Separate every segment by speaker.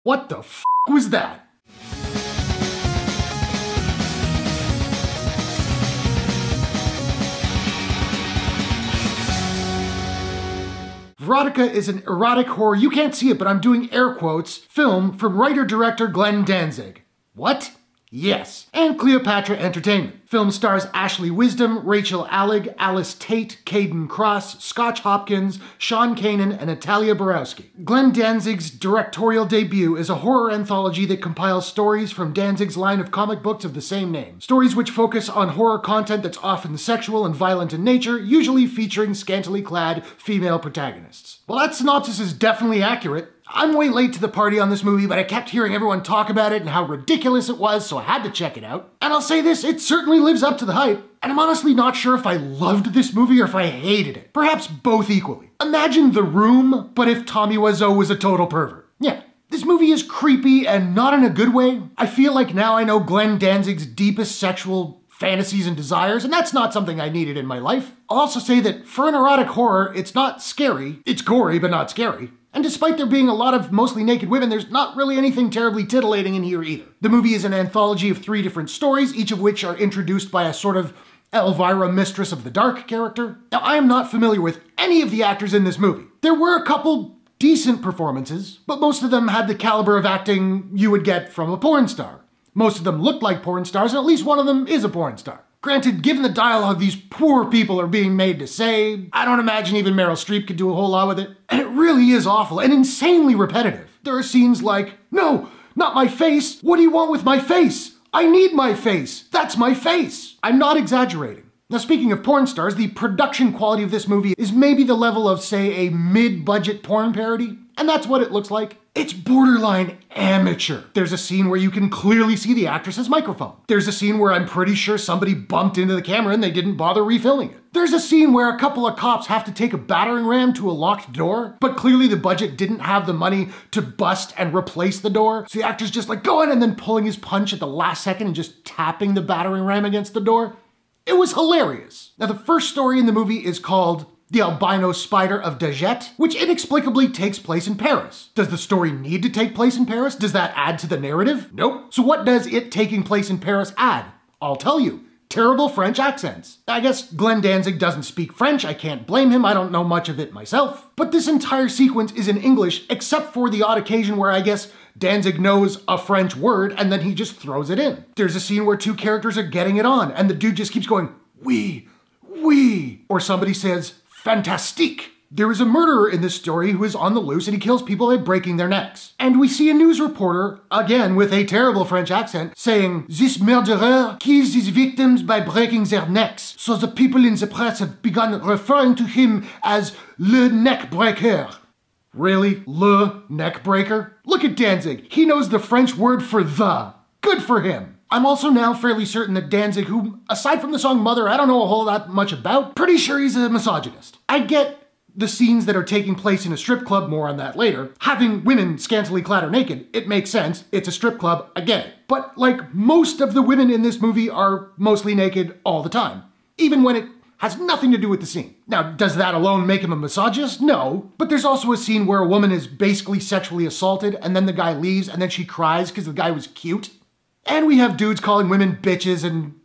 Speaker 1: What the f was that? Verotika is an erotic horror, you can't see it but I'm doing air quotes, film from writer-director Glenn Danzig. What? Yes. And Cleopatra Entertainment. Film stars Ashley Wisdom, Rachel Alig, Alice Tate, Kayden Kross, Scotch Hopkins, Sean Kanan, and Natalia Borowsky. Glenn Danzig's directorial debut is a horror anthology that compiles stories from Danzig's line of comic books of the same name. Stories which focus on horror content that's often sexual and violent in nature, usually featuring scantily clad female protagonists. Well, that synopsis is definitely accurate. I'm way late to the party on this movie, but I kept hearing everyone talk about it and how ridiculous it was, so I had to check it out. And I'll say this, it certainly lives up to the hype. And I'm honestly not sure if I loved this movie or if I hated it. Perhaps both equally. Imagine The Room, but if Tommy Wiseau was a total pervert. Yeah. This movie is creepy and not in a good way. I feel like now I know Glenn Danzig's deepest sexual fantasies and desires, and that's not something I needed in my life. I'll also say that for an erotic horror, it's not scary. It's gory, but not scary. And despite there being a lot of mostly naked women, there's not really anything terribly titillating in here either. The movie is an anthology of 3 different stories, each of which are introduced by a sort of Elvira Mistress of the Dark character. Now, I am not familiar with any of the actors in this movie. There were a couple decent performances, but most of them had the caliber of acting you would get from a porn star. Most of them looked like porn stars, and at least one of them is a porn star. Granted, given the dialogue these poor people are being made to say, I don't imagine even Meryl Streep could do a whole lot with it. And it really is awful and insanely repetitive. There are scenes like, no, not my face. What do you want with my face? I need my face. That's my face. I'm not exaggerating. Now, speaking of porn stars, the production quality of this movie is maybe the level of, say, a mid-budget porn parody. And that's what it looks like. It's borderline amateur. There's a scene where you can clearly see the actress's microphone. There's a scene where I'm pretty sure somebody bumped into the camera and they didn't bother refilming it. There's a scene where a couple of cops have to take a battering ram to a locked door, but clearly the budget didn't have the money to bust and replace the door. So the actor's just like going and then pulling his punch at the last second and just tapping the battering ram against the door. It was hilarious. Now, the first story in the movie is called The Albino Spider of Dajet, which inexplicably takes place in Paris. Does the story need to take place in Paris? Does that add to the narrative? Nope. So what does it taking place in Paris add? I'll tell you. Terrible French accents. I guess Glenn Danzig doesn't speak French, I can't blame him, I don't know much of it myself. But this entire sequence is in English, except for the odd occasion where I guess Danzig knows a French word and then he just throws it in. There's a scene where 2 characters are getting it on and the dude just keeps going, oui, oui, or somebody says, fantastique. There is a murderer in this story who is on the loose and he kills people by breaking their necks. And we see a news reporter, again with a terrible French accent, saying, this murderer kills his victims by breaking their necks. So the people in the press have begun referring to him as le neck breaker. Really? Le neck breaker? Look at Danzig. He knows the French word for the. Good for him. I'm also now fairly certain that Danzig, who, aside from the song Mother, I don't know a whole lot much about, pretty sure he's a misogynist. I get the scenes that are taking place in a strip club, more on that later. Having women scantily clad or naked, it makes sense. It's a strip club, I get it. But like most of the women in this movie are mostly naked all the time, even when it has nothing to do with the scene. Now, does that alone make him a misogynist? No. But there's also a scene where a woman is basically sexually assaulted and then the guy leaves and then she cries because the guy was cute. And we have dudes calling women bitches and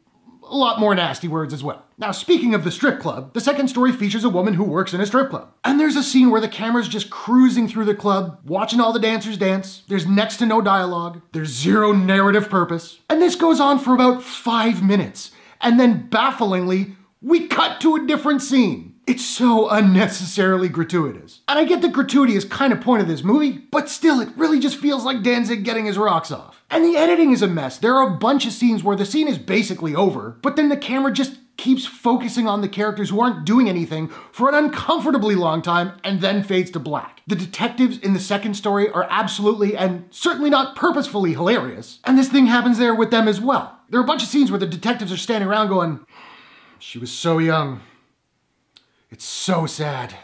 Speaker 1: a lot more nasty words as well. Now, speaking of the strip club, the second story features a woman who works in a strip club. And there's a scene where the camera's just cruising through the club, watching all the dancers dance. There's next to no dialogue. There's zero narrative purpose. And this goes on for about 5 minutes. And then, bafflingly, we cut to a different scene. It's so unnecessarily gratuitous. And I get the gratuity is kind of point of this movie, but still, it really just feels like Danzig getting his rocks off. And the editing is a mess. There are a bunch of scenes where the scene is basically over, but then the camera just keeps focusing on the characters who aren't doing anything for an uncomfortably long time and then fades to black. The detectives in the second story are absolutely and certainly not purposefully hilarious, and this thing happens there with them as well. There are a bunch of scenes where the detectives are standing around going, she was so young. It's so sad.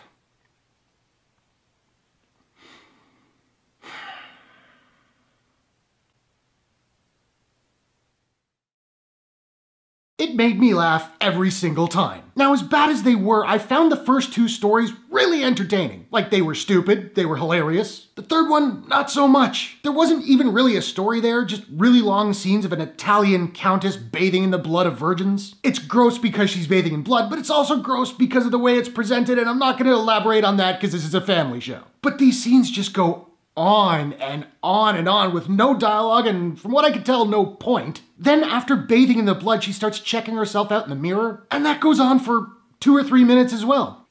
Speaker 1: It made me laugh every single time. Now, as bad as they were, I found the first 2 stories really entertaining. Like, they were stupid, they were hilarious. The third one, not so much. There wasn't even really a story there, just really long scenes of an Italian countess bathing in the blood of virgins. It's gross because she's bathing in blood, but it's also gross because of the way it's presented, and I'm not gonna elaborate on that because this is a family show. But these scenes just go on and on and on with no dialogue and, from what I could tell, no point. Then after bathing in the blood, she starts checking herself out in the mirror, and that goes on for 2 or 3 minutes as well.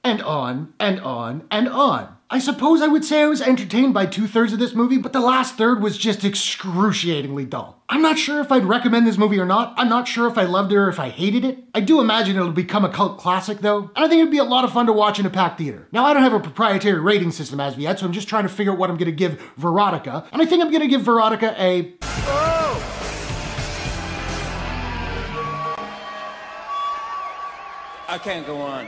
Speaker 1: And on and on and on. I suppose I would say I was entertained by 2/3 of this movie, but the last third was just excruciatingly dull. I'm not sure if I'd recommend this movie or not. I'm not sure if I loved it or if I hated it. I do imagine it'll become a cult classic though, and I think it'd be a lot of fun to watch in a packed theater. Now, I don't have a proprietary rating system as of yet, so I'm just trying to figure out what I'm gonna give Verotika, and I think I'm gonna give Verotika a... Oh!
Speaker 2: I can't go on.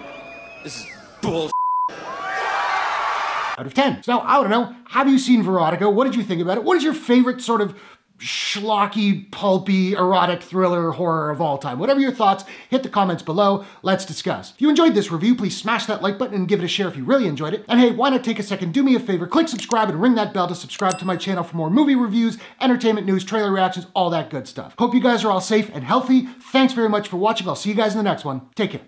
Speaker 2: This is bull.
Speaker 1: Out of 10. So now, I don't know, have you seen Verotika? What did you think about it? What is your favorite sort of schlocky, pulpy, erotic thriller horror of all time? Whatever your thoughts, hit the comments below. Let's discuss. If you enjoyed this review, please smash that like button and give it a share if you really enjoyed it. And hey, why not take a second, do me a favor, click subscribe and ring that bell to subscribe to my channel for more movie reviews, entertainment news, trailer reactions, all that good stuff. Hope you guys are all safe and healthy. Thanks very much for watching. I'll see you guys in the next one. Take care.